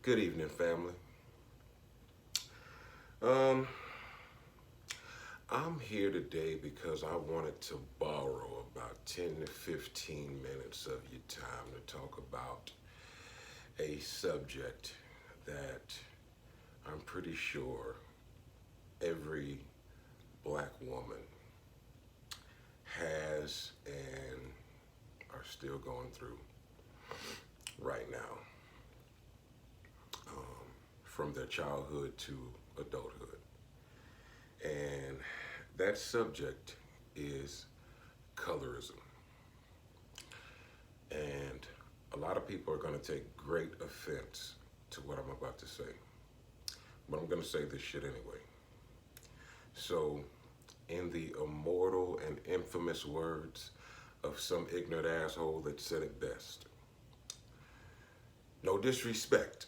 Good evening, family. Um, I'm here today because I wanted to borrow about 10 to 15 minutes of your time to talk about a subject that I'm pretty sure every black woman has and are still going through right now, from their childhood to adulthood. And that subject is colorism. And a lot of people are going to take great offense to what I'm about to say. But I'm going to say this shit anyway. So, in the immortal and infamous words of some ignorant asshole that said it best, no disrespect,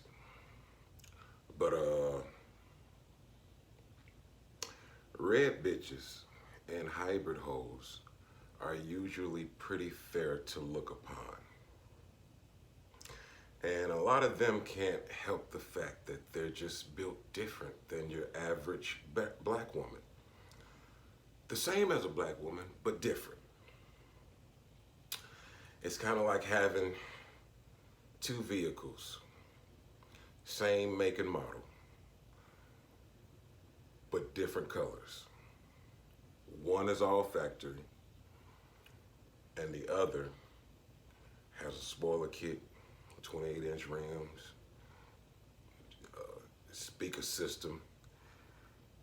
but red bitches and hybrid hoes are usually pretty fair to look upon. And a lot of them can't help the fact that they're just built different than your average black woman. The same as a black woman, but different. It's kind of like having two vehicles, same make and model, but different colors. One is all factory, and the other has a spoiler kit, 28-inch rims, speaker system,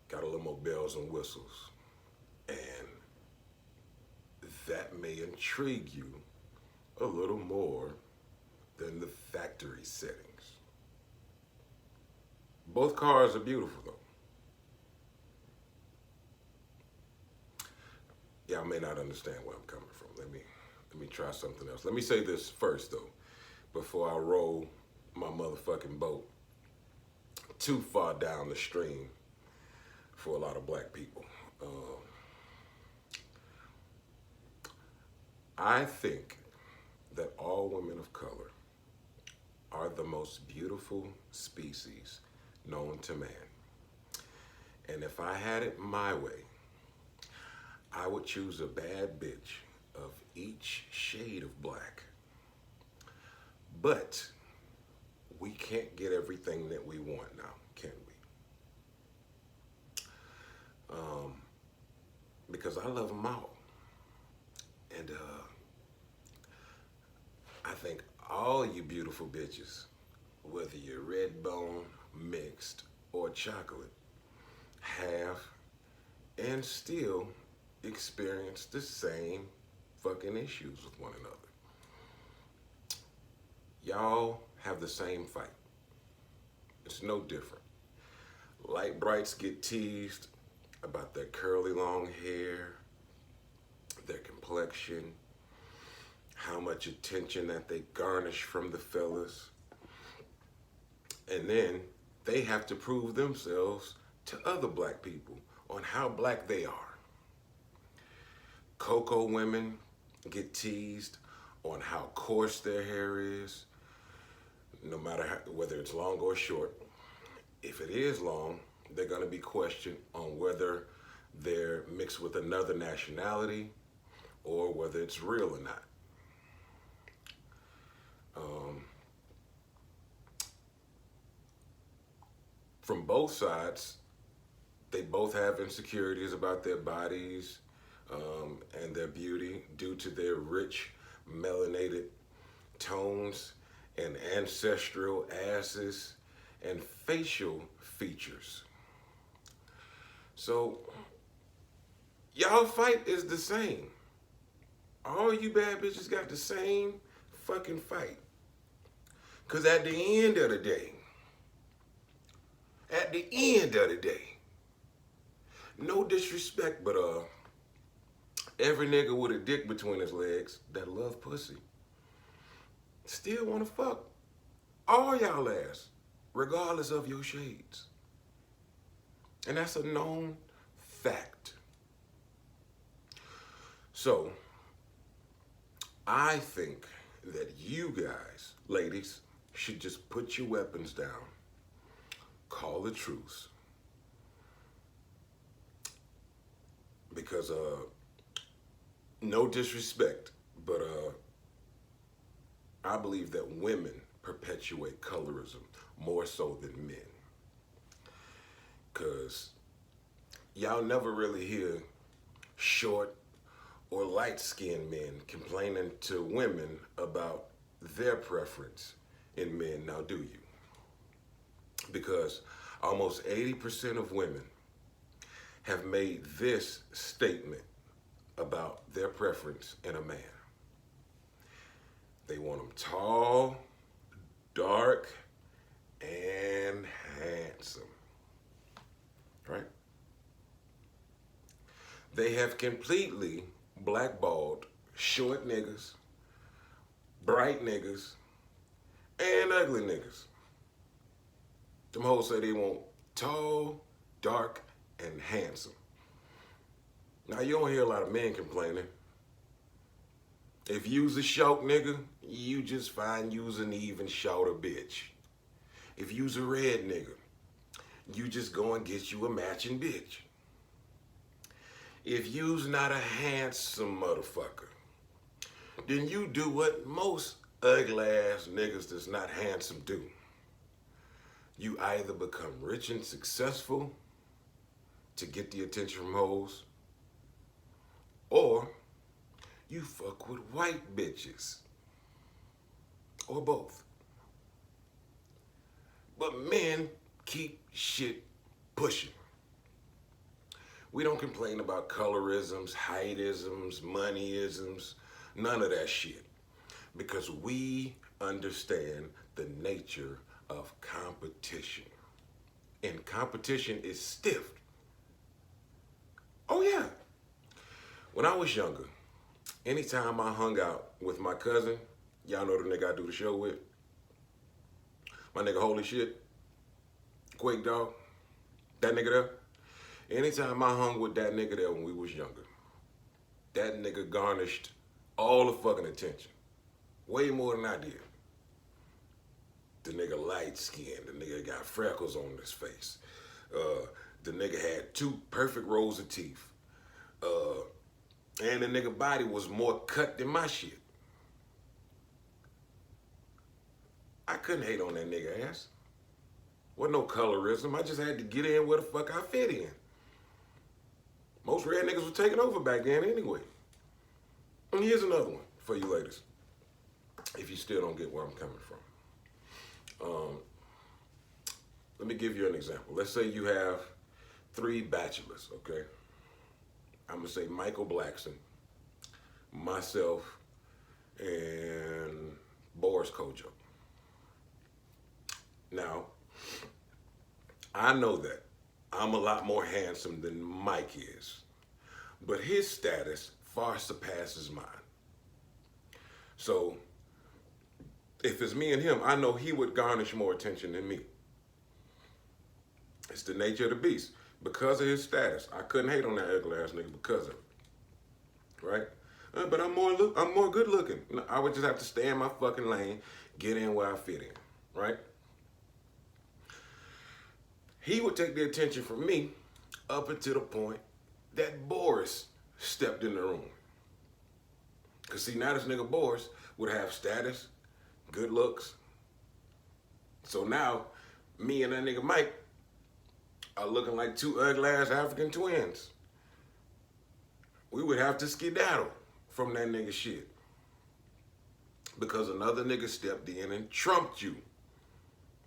got a little more bells and whistles. And that may intrigue you a little more than the factory settings. Both cars are beautiful though. Y'all may not understand where I'm coming from. Let me try something else. Let me say this first though, before I roll my motherfucking boat too far down the stream for a lot of black people. I think that all women of color are the most beautiful species known to man. And if I had it my way, I would choose a bad bitch of each shade of black. But we can't get everything that we want now, can we? Because I love them all. And I think all you beautiful bitches, whether you're red bone, mixed, or chocolate, have and still experience the same fucking issues with one another. Y'all have the same fight. It's no different. Light brights get teased about their curly long hair, their complexion, how much attention that they garnish from the fellas. And then they have to prove themselves to other black people on how black they are. Cocoa women get teased on how coarse their hair is, no matter whether it's long or short. If it is long, they're going to be questioned on whether they're mixed with another nationality or whether it's real or not. From both sides, they both have insecurities about their bodies and their beauty due to their rich melanated tones and ancestral asses and facial features. So, y'all fight is the same. All you bad bitches got the same fucking fight. Because at the end of the day, no disrespect, but every nigga with a dick between his legs that love pussy still wanna fuck all y'all ass, regardless of your shades. And that's a known fact. So, I think that you guys, ladies, should just put your weapons down, call a truce. Because, no disrespect, but I believe that women perpetuate colorism more so than men. Because y'all never really hear short or light-skinned men complaining to women about their preference in men, now do you? Because almost 80% of women have made this statement about their preference in a man. They want them tall, dark, and handsome, right? They have completely blackballed short niggas, bright niggas, and ugly niggas. Them hoes say they want tall, dark, and handsome. Now, you don't hear a lot of men complaining. If you's a short nigga, you just find you's an even shorter bitch. If you's a red nigga, you just go and get you a matching bitch. If you's not a handsome motherfucker, then you do what most ugly ass niggas that's not handsome do. You either become rich and successful to get the attention from hoes, or you fuck with white bitches, or both. But men keep shit pushing. We don't complain about colorisms, heightisms, moneyisms, none of that shit. Because we understand the nature of competition. And competition is stiff. Oh yeah. When I was younger, anytime I hung out with my cousin, y'all know the nigga I do the show with, my nigga Holy Shit, Quake Dog, that nigga there. Anytime I hung with that nigga there when we was younger, that nigga garnished all the fucking attention. Way more than I did. The nigga light skinned, the nigga got freckles on his face. The nigga had 2 perfect rows of teeth. And the nigga body was more cut than my shit. I couldn't hate on that nigga ass. Wasn't no colorism. I just had to get in where the fuck I fit in. Most red niggas were taking over back then anyway. And here's another one for you ladies, if you still don't get where I'm coming from. Let me give you an example. Let's say you have 3 bachelors, okay? I'm gonna say Michael Blackson, myself, and Boris Kojo. Now, I know that I'm a lot more handsome than Mike is, but his status far surpasses mine. So, if it's me and him, I know he would garnish more attention than me. It's the nature of the beast. Because of his status, I couldn't hate on that ugly ass nigga because of it, right? But I'm more good looking. I would just have to stay in my fucking lane, get in where I fit in, right? He would take the attention from me up until the point that Boris stepped in the room. Cause see, now this nigga Boris would have status, good looks. So now, me and that nigga Mike are looking like 2 ugly ass African twins. We would have to skedaddle from that nigga shit. Because another nigga stepped in and trumped you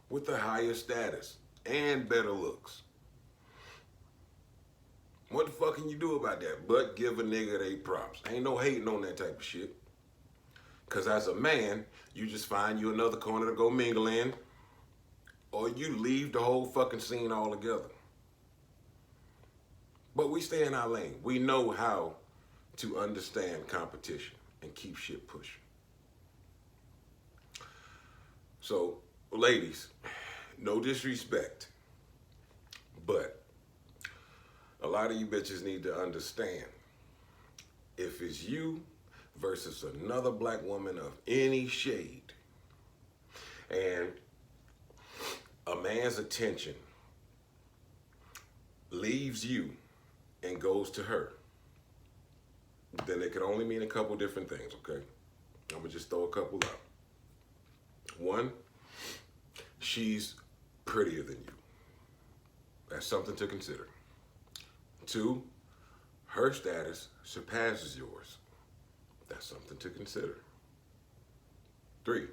with the higher status and better looks. What the fuck can you do about that but give a nigga they props? Ain't no hating on that type of shit. Cause as a man, you just find you another corner to go mingle in, or you leave the whole fucking scene altogether. But we stay in our lane. We know how to understand competition and keep shit pushing. So, ladies, no disrespect, but a lot of you bitches need to understand, if it's you versus another black woman of any shade, And a man's attention leaves you and goes to her, then it could only mean a couple different things, okay? I'm gonna just throw a couple out. One, she's prettier than you. That's something to consider. Two, her status surpasses yours. That's something to consider. Three,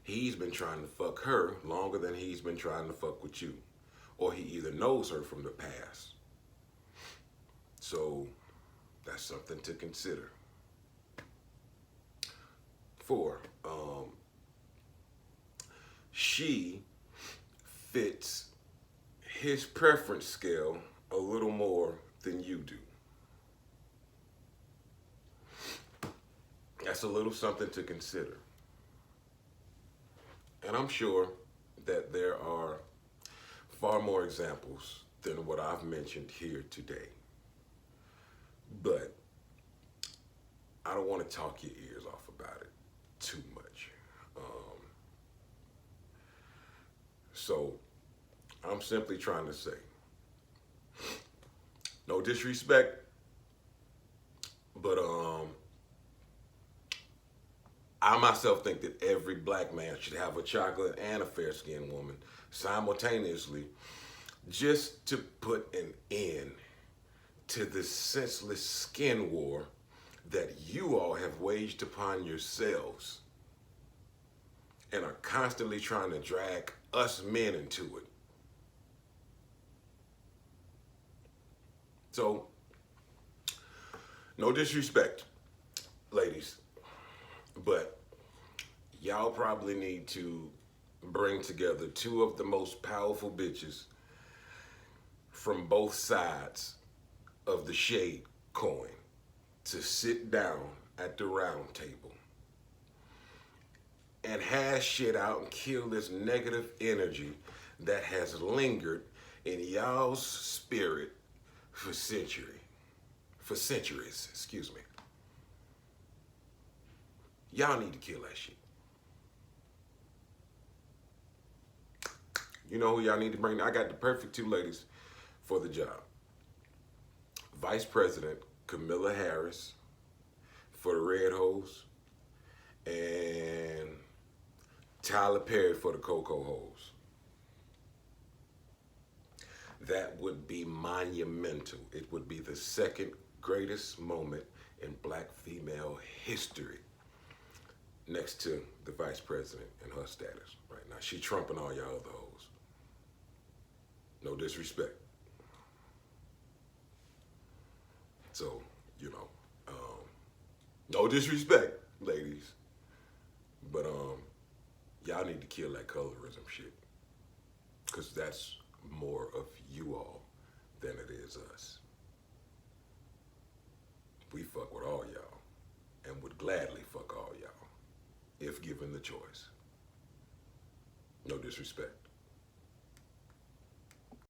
he's been trying to fuck her longer than he's been trying to fuck with you. Or he either knows her from the past. So that's something to consider. Four, she fits his preference scale a little more than you do. That's a little something to consider. And I'm sure that there are far more examples than what I've mentioned here today. But I don't want to talk your ears off about it too much. So I'm simply trying to say, no disrespect, but I myself think that every black man should have a chocolate and a fair-skinned woman simultaneously, just to put an end to this senseless skin war that you all have waged upon yourselves and are constantly trying to drag us men into it. So, no disrespect, ladies, but y'all probably need to bring together two of the most powerful bitches from both sides of the shade coin to sit down at the round table and hash shit out and kill this negative energy that has lingered in y'all's spirit for centuries, excuse me. Y'all need to kill that shit. You know who y'all need to bring? I got the perfect two ladies for the job. Vice President Kamala Harris for the Red Hose, and Tyler Perry for the Cocoa Hose. That would be monumental. It would be the second greatest moment in black female history, next to the vice president and her status right now. She trumping all y'all other hoes. No disrespect. So, you know, no disrespect, ladies, but y'all need to kill that colorism shit, because that's more of you all than it is us. We fuck with all y'all and would gladly fuck all y'all if given the choice. No disrespect.